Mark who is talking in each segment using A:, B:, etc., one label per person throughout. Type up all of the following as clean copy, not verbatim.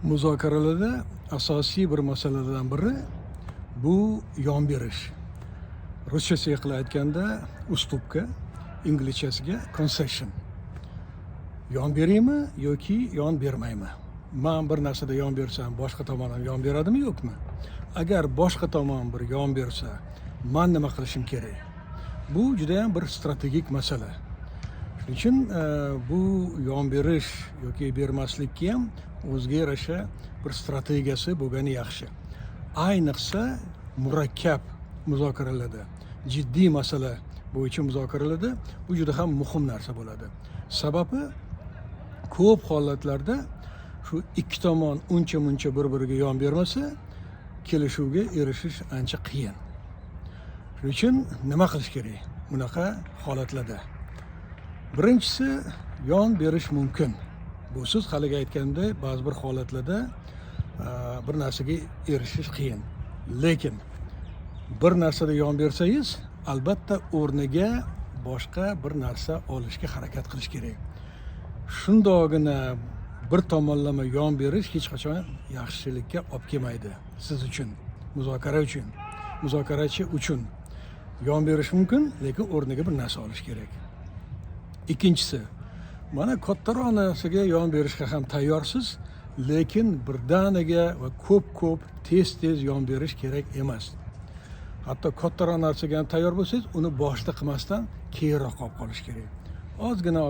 A: Muzokaralarda asosiy bir masalalardan biri bu yon berish. Ruschasiga qilib aytganda uslubga, inglizchasiga concession. Yon beraymi yoki yon bermaymi? Men bir narsada yon bersam, boshqa tomon ham yon beradimi yo'qmi? Agar boshqa tomon bir yon bersa, men nima qilishim kerak? Bu juda ham bir strategik masala. Shuning uchun bu yon berish yoki bermaslikka ham o'ziga yarasha bir strategiyasi bo'lgani yaxshi. Ayniqsa murakkab muzokaralarda, jiddiy masala bo'yicha muzokaralarda bu juda ham muhim narsa bo'ladi. Sababi ko'p holatlarda shu ikki tomon uncha-muncha bir-biriga yon bermasa, kelishuvga erishish ancha qiyin. Shuning uchun nima qilish kerak bunaqa holatlarda? Birinchisi, yon berish mumkin. Bu siz haliga aytganday ba'zi bir holatlarda bir narsaga erishish qiyin. Lekin bir narsada yon bersangiz, albatta o'rniga boshqa bir narsa olishga harakat qilish kerak. Shundogina bir tomonlama yon berish hech qachon yaxshilikka olib kelmaydi. Siz uchun, muzokara uchun, muzokarachi uchun yon berish mumkin, lekin o'rniga bir narsa olish kerak. Ikkinchisi, mana kattaroq narsaga yon berishga ham tayyorsiz, lekin birdaniga va ko'p tez yon berish kerak emas. Hatto kattaroq narsaga ham tayyor bo'lsangiz, uni boshida qilmasdan keyinroq olib qolish kerak. Ozgina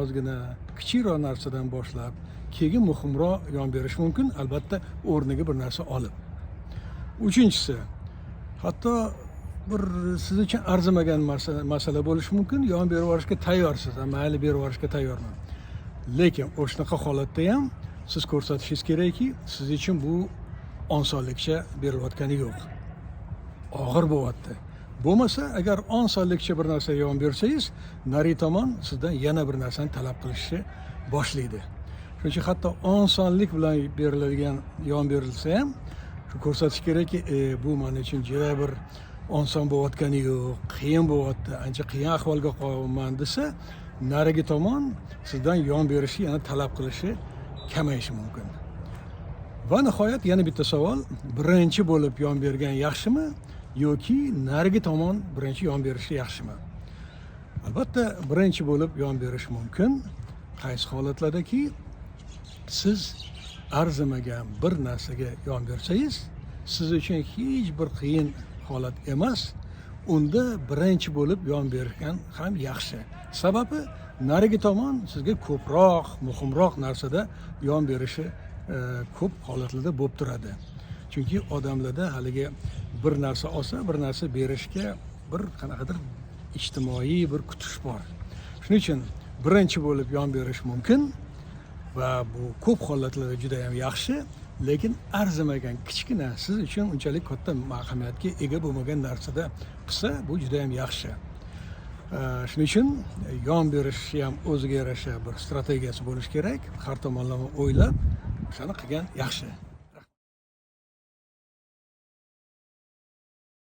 A: kichikroq narsadan boshlab, keyin muhimroq yon berish mumkin, albatta o'rniga bir narsa olib. Uchinchisi, hatto bir siz uchun arzimagan masala bo'lishi mumkin, yon berib yuborishga tayyorsiz, mayli berib yuborishga tayyorman. Lekin o'shanaqa holatda ham siz ko'rsatishingiz kerakki, siz uchun bu osonlikcha berilayotgani yo'q. Og'ir bo'lyapti. Bo'lmasa, agar osonlikcha bir narsaga yon bersangiz, nari tomon sizdan yana bir narsani talab qilishni boshlaydi. Shuning uchun hatto osonlik bilan beriladigan yon berilsa ham shu ko'rsatish kerakki, bu men uchun juda bir oson bo'layotgani yo'q, qiyin bo'lyapti, ancha qiyin ahvolga qolyapman desa, narigi tomon sizdan yon berishni yana talab qilishi kamayishi mumkin. Va nihoyat yana bitta savol, birinchi bo'lib yon bergan yaxshimi yoki narigi tomon birinchi yon berishi yaxshimi? Albatta birinchi bo'lib yon berish mumkin. Qaysi holatlardaki siz arzimagan bir narsaga yon bersangiz, siz uchun hech bir qiyin holat emas, unda birinchi bo'lib yon bergan ham yaxshi. Sababi narigi tomon sizga ko'proq, muhimroq narsada yon berishi ko'p holatlarda bo'lib turadi. Chunki odamlarda haligi bir narsa olsa, bir narsa berishga bir qanaqadir ijtimoiy bir kutish bor. Shuning uchun birinchi bo'lib yon berish mumkin va bu ko'p holatlarda juda ham yaxshi, lekin arzimagan kichkina, siz uchun unchalik katta ahamiyatga ega bo'lmagan narsada qilsa, bu juda ham yaxshi. Shuning uchun yon berish ham o'ziga yarasha bir strategiyasi bo'lishi kerak. Har tomonlama o'ylab, o'shani qilgan yaxshi.